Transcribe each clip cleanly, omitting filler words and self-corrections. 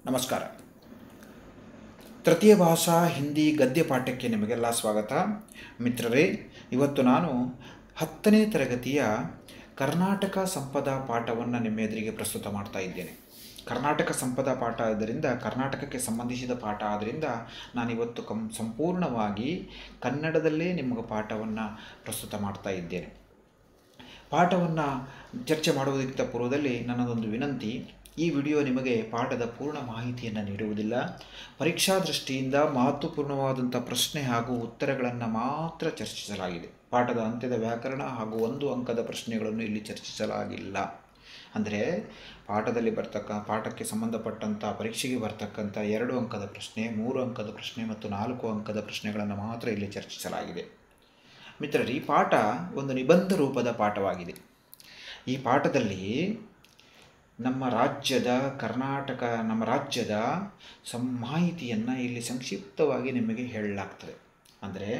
ನಮಸ್ಕಾರ. ತೃತೀಯ ಭಾಷಾ ಹಿಂದಿ ಗದ್ಯ ಪಾಠಕ್ಕೆ ನಿಮಗೆಲ್ಲ ಸ್ವಾಗತ. ಮಿತ್ರರೇ, ಇವತ್ತು ನಾನು 10ನೇ ತರಗತಿಯ ಕರ್ನಾಟಕ ಸಂಪದಾ ಪಾಠವನ್ನು ನಿಮ್ಮ ಎದುರಿಗೆ ಪ್ರಸ್ತುತ ಮಾಡ್ತಾ ಇದ್ದೇನೆ. ಕರ್ನಾಟಕ ಸಂಪದಾ ಪಾಠ ಆದ್ದರಿಂದ ಕರ್ನಾಟಕಕ್ಕೆ ಸಂಬಂಧಿಸಿದ ಪಾಠ ಆದ್ದರಿಂದ ನಾನಿವತ್ತು ಸಂಪೂರ್ಣವಾಗಿ ಕನ್ನಡದಲ್ಲೇ ನಿಮಗೆ ಪಾಠವನ್ನು ಪ್ರಸ್ತುತ ಮಾಡ್ತಾ ಇದ್ದೇನೆ. ಪಾಠವನ್ನು ಚರ್ಚೆ ಮಾಡುವುದಕ್ಕಿಂತ ಪೂರ್ವದಲ್ಲಿ ನನ್ನದೊಂದು ವಿನಂತಿ. ಈ ವಿಡಿಯೋ ನಿಮಗೆ ಪಾಠದ ಪೂರ್ಣ ಮಾಹಿತಿಯನ್ನು ನೀಡುವುದಿಲ್ಲ. ಪರೀಕ್ಷಾ ದೃಷ್ಟಿಯಿಂದ ಮಹತ್ವಪೂರ್ಣವಾದಂಥ ಪ್ರಶ್ನೆ ಹಾಗೂ ಉತ್ತರಗಳನ್ನು ಮಾತ್ರ ಚರ್ಚಿಸಲಾಗಿದೆ. ಪಾಠದ ಅಂತ್ಯದ ವ್ಯಾಕರಣ ಹಾಗೂ 1 ಅಂಕದ ಪ್ರಶ್ನೆಗಳನ್ನು ಇಲ್ಲಿ ಚರ್ಚಿಸಲಾಗಿಲ್ಲ. ಅಂದರೆ ಪಾಠದಲ್ಲಿ ಪಾಠಕ್ಕೆ ಸಂಬಂಧಪಟ್ಟಂಥ ಪರೀಕ್ಷೆಗೆ ಬರ್ತಕ್ಕಂಥ 2 ಅಂಕದ ಪ್ರಶ್ನೆ, 3 ಅಂಕದ ಪ್ರಶ್ನೆ ಮತ್ತು 4 ಅಂಕದ ಪ್ರಶ್ನೆಗಳನ್ನು ಮಾತ್ರ ಇಲ್ಲಿ ಚರ್ಚಿಸಲಾಗಿದೆ. ಮಿತ್ರರೇ, ಈ ಪಾಠ ಒಂದು ನಿಬಂಧ ರೂಪದ ಪಾಠವಾಗಿದೆ. ಈ ಪಾಠದಲ್ಲಿ ನಮ್ಮ ರಾಜ್ಯದ ಮಾಹಿತಿಯನ್ನು ಇಲ್ಲಿ ಸಂಕ್ಷಿಪ್ತವಾಗಿ ನಿಮಗೆ ಹೇಳಲಾಗ್ತದೆ. ಅಂದರೆ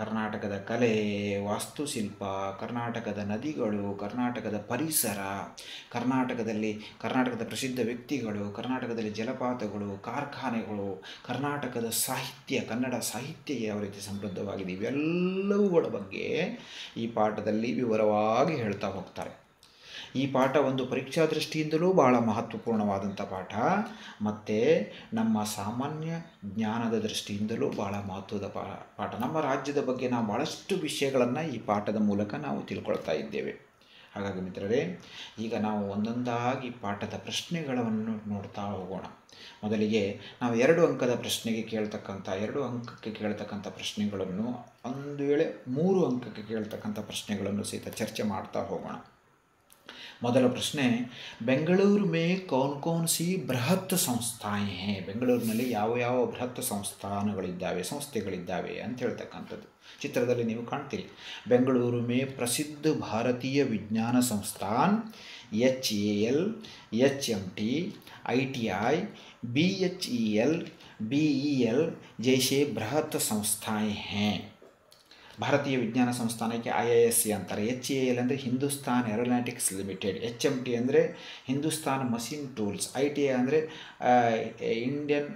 ಕರ್ನಾಟಕದ ಕಲೆ, ವಾಸ್ತುಶಿಲ್ಪ, ಕರ್ನಾಟಕದ ನದಿಗಳು, ಕರ್ನಾಟಕದ ಪರಿಸರ, ಕರ್ನಾಟಕದ ಪ್ರಸಿದ್ಧ ವ್ಯಕ್ತಿಗಳು, ಕರ್ನಾಟಕದಲ್ಲಿ ಜಲಪಾತಗಳು, ಕಾರ್ಖಾನೆಗಳು, ಕರ್ನಾಟಕದ ಸಾಹಿತ್ಯ, ಕನ್ನಡ ಸಾಹಿತ್ಯ ಯಾವ ರೀತಿ ಸಮೃದ್ಧವಾಗಿದೆ, ಇವೆಲ್ಲವುಗಳ ಬಗ್ಗೆ ಈ ಪಾಠದಲ್ಲಿ ವಿವರವಾಗಿ ಹೇಳ್ತಾ ಹೋಗ್ತಾರೆ. ಈ ಪಾಠ ಒಂದು ಪರೀಕ್ಷಾ ದೃಷ್ಟಿಯಿಂದಲೂ ಬಹಳ ಮಹತ್ವಪೂರ್ಣವಾದಂಥ ಪಾಠ ಮತ್ತು ನಮ್ಮ ಸಾಮಾನ್ಯ ಜ್ಞಾನದ ದೃಷ್ಟಿಯಿಂದಲೂ ಬಹಳ ಮಹತ್ವದ ಪಾಠ. ನಮ್ಮ ರಾಜ್ಯದ ಬಗ್ಗೆ ನಾವು ಭಾಳಷ್ಟು ವಿಷಯಗಳನ್ನು ಈ ಪಾಠದ ಮೂಲಕ ನಾವು ತಿಳ್ಕೊಳ್ತಾ ಇದ್ದೇವೆ. ಹಾಗಾಗಿ ಮಿತ್ರರೇ, ಈಗ ನಾವು ಒಂದೊಂದಾಗಿ ಪಾಠದ ಪ್ರಶ್ನೆಗಳನ್ನು ನೋಡ್ತಾ ಹೋಗೋಣ. ಮೊದಲಿಗೆ ನಾವು 2 ಅಂಕದ ಪ್ರಶ್ನೆಗೆ ಕೇಳ್ತಕ್ಕಂಥ 2 ಅಂಕಕ್ಕೆ ಕೇಳ್ತಕ್ಕಂಥ ಪ್ರಶ್ನೆಗಳನ್ನು, ಒಂದು ವೇಳೆ 3 ಅಂಕಕ್ಕೆ ಕೇಳ್ತಕ್ಕಂಥ ಪ್ರಶ್ನೆಗಳನ್ನು ಸಹಿತ ಚರ್ಚೆ ಮಾಡ್ತಾ ಹೋಗೋಣ. ಮೊದಲ ಪ್ರಶ್ನೆ, ಬೆಂಗಳೂರು ಮೇ ಕೌನ್ ಸಿ ಬೃಹತ್ ಸಂಸ್ಥಾಯೇ ಹೇ? ಬೆಂಗಳೂರಿನಲ್ಲಿ ಯಾವ ಬೃಹತ್ ಸಂಸ್ಥೆಗಳಿದ್ದಾವೆ ಅಂತ ಹೇಳ್ತಕ್ಕಂಥದ್ದು. ಚಿತ್ರದಲ್ಲಿ ನೀವು ಕಾಣ್ತೀರಿ. ಬೆಂಗಳೂರು ಮೇ ಪ್ರಸಿದ್ಧ ಭಾರತೀಯ ವಿಜ್ಞಾನ ಸಂಸ್ಥಾನ್ HAL, HMT, ITI, BHEL, BEL जैसे बृहत संस्थाएं हैं. ಭಾರತೀಯ ವಿಜ್ಞಾನ ಸಂಸ್ಥಾನಕ್ಕೆ IISc ಅಂತಾರೆ. HAL ಅಂದರೆ ಹಿಂದೂಸ್ತಾನ್ ಏರೋನಾಟಿಕ್ಸ್ ಲಿಮಿಟೆಡ್, HMT ಅಂದರೆ ಹಿಂದೂಸ್ತಾನ್ ಮಷಿನ್ ಟೂಲ್ಸ್, ITI ಅಂದರೆ ಇಂಡಿಯನ್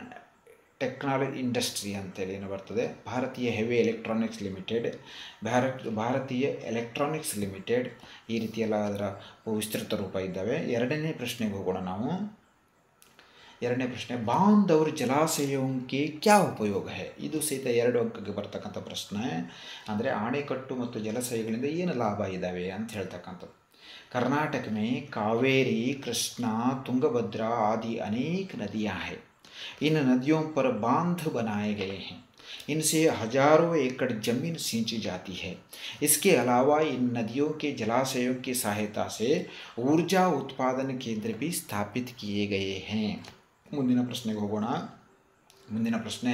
ಟೆಕ್ನಾಲಜಿ ಇಂಡಸ್ಟ್ರಿ ಅಂತೇಳಿ ಏನು ಬರ್ತದೆ, ಭಾರತೀಯ ಹೆವಿ ಎಲೆಕ್ಟ್ರಾನಿಕ್ಸ್ ಲಿಮಿಟೆಡ್, ಭಾರತೀಯ ಎಲೆಕ್ಟ್ರಾನಿಕ್ಸ್ ಲಿಮಿಟೆಡ್, ಈ ರೀತಿಯೆಲ್ಲ ಅದರ ವಿಸ್ತೃತ ರೂಪ ಇದ್ದಾವೆ. 2ನೇ ಪ್ರಶ್ನೆಗೆ ಹೋಗೋಣ ನಾವು. 2ನೇ ಪ್ರಶ್ನೆ, ಬಾಂಧ್ और ಜಲಾಶಯೋं के क्या ಉಪಯೋಗ है? ಇದು ಸಹಿತ 2 ಅಂಕಕ್ಕೆ ಬರ್ತಕ್ಕಂಥ ಪ್ರಶ್ನೆ. ಅಂದರೆ ಆಣೆಕಟ್ಟು ಮತ್ತು ಜಲಾಶಯಗಳಿಂದ ಏನು ಲಾಭ ಇದ್ದಾವೆ ಅಂತ ಹೇಳ್ತಕ್ಕಂಥದ್ದು. कर्नाटक में कावेरी, कृष्णा, तुंगभद्रा आदि अनेक नदियाँ हैं. इन नदियों पर बांध बनाए गए हैं. इनसे हजारों एकड़ जमीन सींची जाती है. इसके अलावा इन नदियों के जलाशयों की सहायता से ऊर्जा उत्पादन केंद्र भी स्थापित किए गए हैं. ಮುಂದಿನ ಪ್ರಶ್ನೆಗೆ ಹೋಗೋಣ. ಮುಂದಿನ ಪ್ರಶ್ನೆ,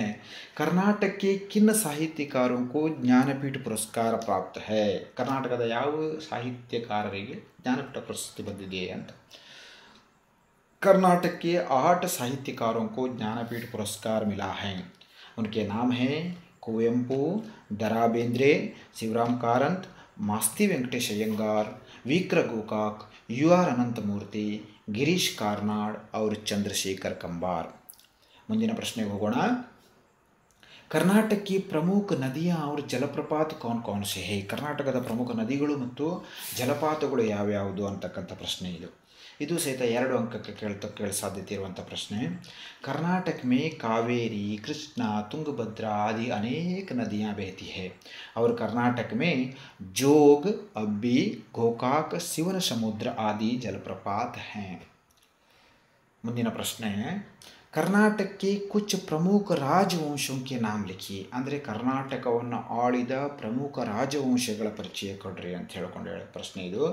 कर्नाटक के किन साहित्यकारों को ज्ञानपीठ पुरस्कार प्राप्त है? ಕರ್ನಾಟಕದ ಯಾವ ಸಾಹಿತ್ಯಕಾರರಿಗೆ ಜ್ಞಾನಪೀಠ ಪ್ರಶಸ್ತಿ ಬಂದಿದೆ ಅಂತ. कर्नाटक के 8 साहित्यकारों को ज्ञानपीठ पुरस्कार मिला है. उनके नाम हैं कुवेंपु, दरा बेंद्रे, शिवराम कारंत, मास्ती वेंकटेश अयंगार, विक्र गोकाक, UR अनंतमूर्ति, गिरीश कार्नाड और चंद्रशेखर कंबार. ಮುಂದಿನ ಪ್ರಶ್ನೆಗೆ ಹೋಗೋಣ. ಕರ್ನಾಟಕ ಪ್ರಮುಖ ನದಿಯಾं और ಜಲಪ್ರಪಾತ कौन से है? ಕರ್ನಾಟಕದ ಪ್ರಮುಖ ನದಿಗಳು ಮತ್ತು ಜಲಪಾತಗಳು ಯಾವ್ಯಾವುದು ಅಂತಕ್ಕಂಥ ಪ್ರಶ್ನೆ ಇದು. ಇದು ಸಹಿತ 2 ಅಂಕಕ್ಕೆ ಕೇಳ ಸಾಧ್ಯತೆ ಇರುವಂಥ ಪ್ರಶ್ನೆ. कर्नाटक में कावेरी, कृष्णा, तुंगभद्रा आदि अनेक नदियां बहती है और कर्नाटक में जोग, अब्बी, गोकाक, शिवन समुद्र आदि जलप्रपात हैं. ಮುಂದಿನ ಪ್ರಶ್ನೆ, कर्नाटक के कुछ प्रमुख राजवंशों के नाम लिखिए. ಅಂದರೆ ಕರ್ನಾಟಕವನ್ನು ಆಳಿದ ಪ್ರಮುಖ ರಾಜವಂಶಗಳ ಪರಿಚಯ ಕೊಡ್ರಿ ಅಂತ ಹೇಳ್ಕೊಂಡು ಪ್ರಶ್ನೆ ಇದು.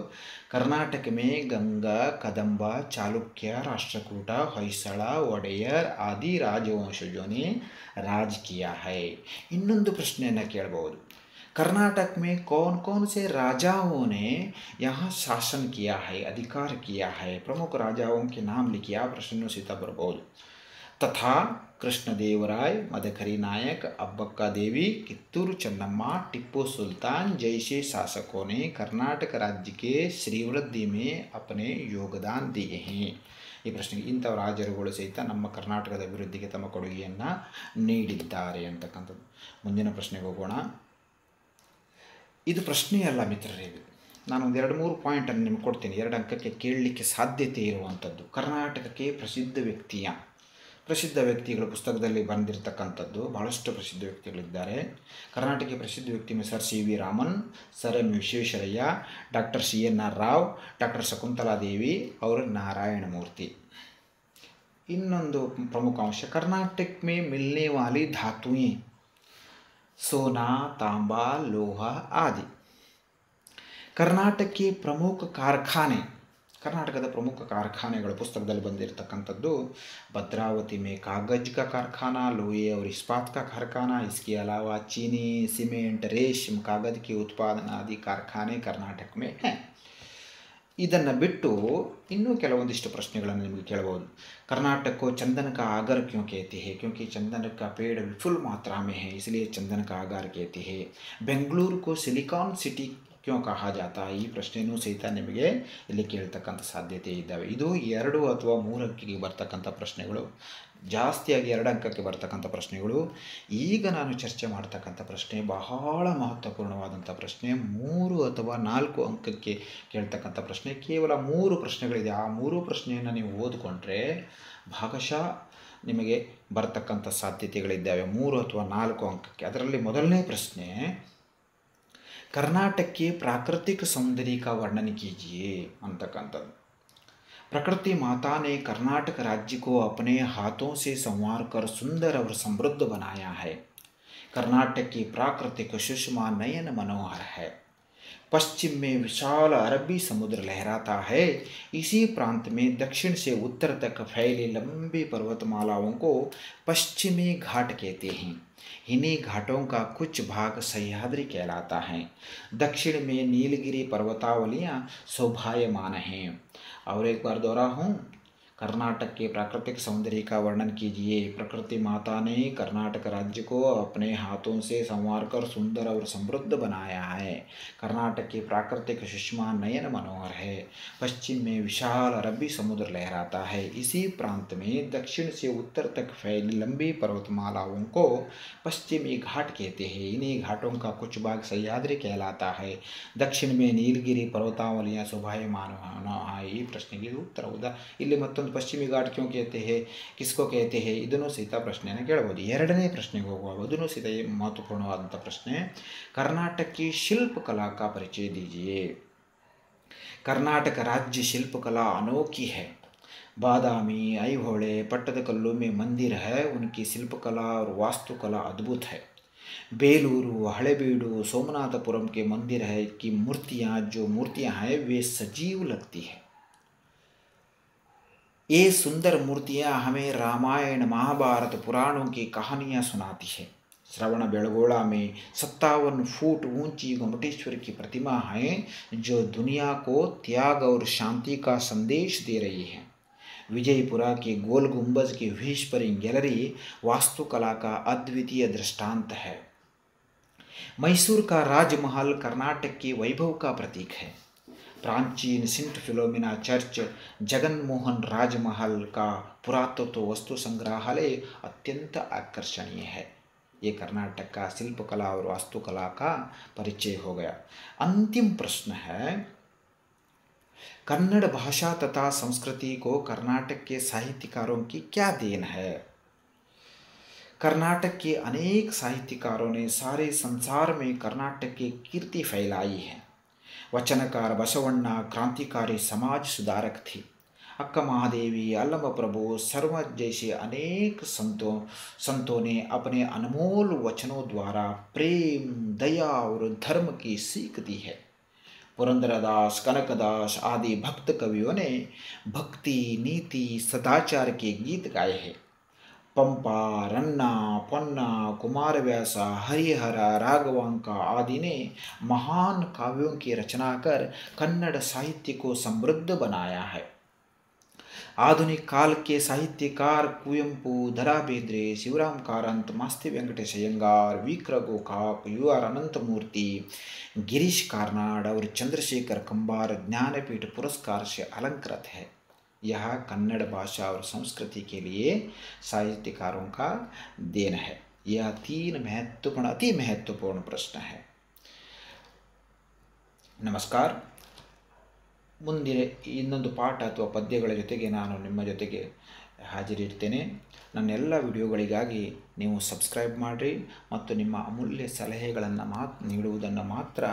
कर्नाटक में गंगा, कदंब, चालुक्य, राष्ट्रकूट, ಹೊಯ್ಸಳ, ಒಡೆಯರ್ आदि राजवंशजों ने राज किया है. ಇನ್ನೊಂದು ಪ್ರಶ್ನೆಯನ್ನು ಕೇಳಬಹುದು. कर्नाटक में कौन से राजाओं ने यहाँ शासन किया है, अधिकार किया है? प्रमुख राजाओं के नाम लिखिए. ಆ ಪ್ರಶ್ನೆಯೂ ಸಹಿತ ಬರಬಹುದು. तथा कृष्णदेवराय, मदकरी नायक, अब्बक्का देवी, कित्तूर चन्नम्मा, टिप्पू सुल्तान जैसे शासकों ने कर्नाटक राज्य के श्रीवृद्धि में अपने योगदान दिए हैं. ಈ ಪ್ರಶ್ನೆಗೆ ಇಂಥ ರಾಜರುಗಳು ಸಹಿತ ನಮ್ಮ ಕರ್ನಾಟಕದ ಅಭಿವೃದ್ಧಿಗೆ ತಮ್ಮ ಕೊಡುಗೆಯನ್ನು ನೀಡಿದ್ದಾರೆ ಅಂತಕ್ಕಂಥದ್ದು. ಮುಂದಿನ ಪ್ರಶ್ನೆಗೆ ಹೋಗೋಣ. ಇದು ಪ್ರಶ್ನೆ ಅಲ್ಲ ಮಿತ್ರರೇ, ಇದು ನಾನು ಒಂದು 2-3 ಪಾಯಿಂಟನ್ನು ನಿಮ್ಗೆ ಕೊಡ್ತೀನಿ, 2 ಅಂಕಕ್ಕೆ ಕೇಳಲಿಕ್ಕೆ ಸಾಧ್ಯತೆ ಇರುವಂಥದ್ದು. ಕರ್ನಾಟಕಕ್ಕೆ ಪ್ರಸಿದ್ಧ ವ್ಯಕ್ತಿಗಳು ಪುಸ್ತಕದಲ್ಲಿ ಬಂದಿರತಕ್ಕಂಥದ್ದು ಬಹಳಷ್ಟು ಪ್ರಸಿದ್ಧ ವ್ಯಕ್ತಿಗಳಿದ್ದಾರೆ. ಕರ್ನಾಟಕಕ್ಕೆ ಪ್ರಸಿದ್ಧ ವ್ಯಕ್ತಿ sir C V Raman, sir M Visvesvaraya, doctor CNR Rao, doctor Shakuntala Devi, ಅವರು ನಾರಾಯಣ ಮೂರ್ತಿ. ಇನ್ನೊಂದು ಪ್ರಮುಖ ಅಂಶ, ಕರ್ನಾಟಕ में मिलने वाली धातुएं सोना, तांबा, लोहा आदि. ಕರ್ನಾಟಕಕ್ಕೆ ಕರ್ನಾಟಕದ ಪ್ರಮುಖ ಕಾರ್ಖಾನೆಗಳು ಪುಸ್ತಕದಲ್ಲಿ ಬಂದಿರತಕ್ಕಂಥದ್ದು. ಭದ್ರಾವತಿ में कागज का कारखाना, लोहे और इस्पात का कारखाना, इसके अलावा चीनी, सीमेंट, रेशम, कागज के उत्पादन आदि कारखाने कर्नाटक में हैं. ಇದನ್ನು ಬಿಟ್ಟು ಇನ್ನೂ ಕೆಲವೊಂದಿಷ್ಟು ಪ್ರಶ್ನೆಗಳನ್ನು ನಿಮಗೆ ಕೇಳಬಹುದು. कर्नाटक को चंदन का आगर क्यों कहते हैं? क्योंकि चंदन का पेड़ विपुल मात्रा में है, इसलिए चंदन का आगर कहते हैं. बेंगलुरु को सिलिकॉन सिटी ಕ್ಯೋ ಕಹಾ ಜಾತಾ? ಈ ಪ್ರಶ್ನೆಯೂ ಸಹಿತ ನಿಮಗೆ ಇಲ್ಲಿ ಕೇಳ್ತಕ್ಕಂಥ ಸಾಧ್ಯತೆ ಇದ್ದಾವೆ. ಇದು 2 ಅಥವಾ 3 ಅಂಕಿಗೆ ಬರ್ತಕ್ಕಂಥ ಪ್ರಶ್ನೆಗಳು, ಜಾಸ್ತಿಯಾಗಿ 2 ಅಂಕಕ್ಕೆ ಬರ್ತಕ್ಕಂಥ ಪ್ರಶ್ನೆಗಳು. ಈಗ ನಾನು ಚರ್ಚೆ ಮಾಡ್ತಕ್ಕಂಥ ಪ್ರಶ್ನೆ ಬಹಳ ಮಹತ್ವಪೂರ್ಣವಾದಂಥ ಪ್ರಶ್ನೆ, 3 ಅಥವಾ 4 ಅಂಕಕ್ಕೆ ಕೇಳ್ತಕ್ಕಂಥ ಪ್ರಶ್ನೆ. ಕೇವಲ 3 ಪ್ರಶ್ನೆಗಳಿದೆ. ಆ 3 ಪ್ರಶ್ನೆಯನ್ನು ನೀವು ಓದಿಕೊಂಡ್ರೆ ಭಾಗಶಃ ನಿಮಗೆ ಬರ್ತಕ್ಕಂಥ ಸಾಧ್ಯತೆಗಳಿದ್ದಾವೆ, 3 ಅಥವಾ 4 ಅಂಕಕ್ಕೆ. ಅದರಲ್ಲಿ ಮೊದಲನೇ ಪ್ರಶ್ನೆ, कर्नाटक के प्राकृतिक सौंदर्य का वर्णन कीजिए ಅಂತಕ್ಕಂಥದ್ದು. प्रकृति माता ने कर्नाटक राज्य को अपने हाथों से संवार कर सुंदर और समृद्ध बनाया है. कर्नाटक की प्राकृतिक सुषमा नयन मनोहर है. पश्चिम में विशाल अरबी समुद्र लहराता है. इसी प्रांत में दक्षिण से उत्तर तक फैली लंबी पर्वतमालाओं को पश्चिमी घाट कहते हैं. इन्हीं घाटों का कुछ भाग सह्याद्री कहलाता है. दक्षिण में नीलगिरी पर्वतावलियाँ शोभायमान हैं. और एक बार दोहराऊं, कर्नाटक के प्राकृतिक सौंदर्य का वर्णन कीजिए. प्रकृति माता ने कर्नाटक राज्य को अपने हाथों से संवार कर सुंदर और समृद्ध बनाया है. कर्नाटक की प्राकृतिक सुषमा नयन मनोहर है. पश्चिम में विशाल अरबी समुद्र लहराता है. इसी प्रांत में दक्षिण से उत्तर तक फैली लंबी पर्वतमालाओं को पश्चिमी घाट कहते हैं. इन्हीं घाटों का कुछ भाग सह्याद्री कहलाता है. दक्षिण में नीलगिरी पर्वतावलियाँ शोभायमान है. ಈ ಪ್ರಶ್ನೆಗೆ ಉತ್ತರವಾದ ಇಲ್ಲಿ ಮತ್ತೊಂದು ಪಶ್ಚಿಮಿ ಘಾಟ್ ಕ್ಯೋ कहते हैं, किसको कहते हैं, ಇದನ್ನು ಸಹಿತ ಪ್ರಶ್ನೆಯನ್ನು ಕೇಳಬಹುದು. 2ನೇ ಪ್ರಶ್ನೆಗೆ ಹೋಗುವಾಗ ಅದನ್ನು ಸಹಿತ ಮಹತ್ವಪೂರ್ಣವಾದಂಥ ಪ್ರಶ್ನೆ, कर्नाटक की शिल्पकला का परिचय दीजिए. कर्नाटक राज्य शिल्पकला अनोखी है. बादामी, ऐहोळे, पट्टदकल्लू में मंदिर है. उनकी शिल्पकला और वास्तुकला अद्भुत है. बेलूरू, हड़ेबीडू, सोमनाथपुरम के मंदिर है की मूर्तियाँ हैं वे सजीव लगती है. ये सुंदर मूर्तियाँ हमें रामायण, महाभारत, पुराणों की कहानियाँ सुनाती है. श्रवण बेलगोला में 57 फुट ऊंची गोमटेश्वर की प्रतिमा है जो दुनिया को त्याग और शांति का संदेश दे रही है. विजयपुरा के गोल गुंबज की व्हिस्परिंग गैलरी वास्तुकला का अद्वितीय दृष्टांत है. मैसूर का राजमहल कर्नाटक के वैभव का प्रतीक है. प्राचीन सेंट फिलोमिना चर्च, जगनमोहन राजमहल का पुरातत्व वस्तु संग्रहालय अत्यंत आकर्षणीय है. ये कर्नाटक का शिल्पकला और वास्तुकला का परिचय हो गया. अंतिम प्रश्न है, कन्नड़ भाषा तथा संस्कृति को कर्नाटक के साहित्यकारों की क्या देन है? कर्नाटक के अनेक साहित्यकारों ने सारे संसार में कर्नाटक की कीर्ति फैलाई है. वचनकार बसवण्ण क्रांतिकारी समाज सुधारक थे. अक्का महादेवी, अल्लम प्रभु, सरमत जैसे अनेक संतों ने अपने अनमोल वचनों द्वारा प्रेम, दया और धर्म की सीख दी है. पुरंदरदास, कनकदास आदि भक्त कवियों ने भक्ति, नीति, सदाचार के गीत गाए हैं. पंपा, रन्ना, पन्ना, कुमारव्यास, हरिहर, राघवांक आदि ने महान काव्यों की रचना कर कन्नड़ साहित्य को समृद्ध बनाया है. आधुनिक काल के साहित्यकार कुवेंपु, दरा बेंद्रे, शिवराम कारंत, मास्ती वेंकटेश अयंगार, वीक्र गोकाक, UR अनंतमूर्ति, गिरीश कार्नाड और चंद्रशेखर कंबार ज्ञानपीठ पुरस्कार से अलंकृत है. यह कन्नड़ भाषा और संस्कृति के लिए साहित्यकारों का देन है। यह अति महत्वपूर्ण प्रश्न है। ನಮಸ್ಕಾರ. ಮುಂದಿನ ಇನ್ನೊಂದು ಪಾಠ ಅಥವಾ ಪದ್ಯಗಳ ಜೊತೆಗೆ ನಾನು ನಿಮ್ಮ ಜೊತೆಗೆ ಹಾಜರಿರ್ತೇನೆ. ನನ್ನೆಲ್ಲ ವಿಡಿಯೋಗಳಿಗಾಗಿ ನೀವು ಸಬ್ಸ್ಕ್ರೈಬ್ ಮಾಡಿರಿ ಮತ್ತು ನಿಮ್ಮ ಅಮೂಲ್ಯ ಸಲಹೆಗಳನ್ನು ನೀಡುವುದನ್ನು ಮಾತ್ರ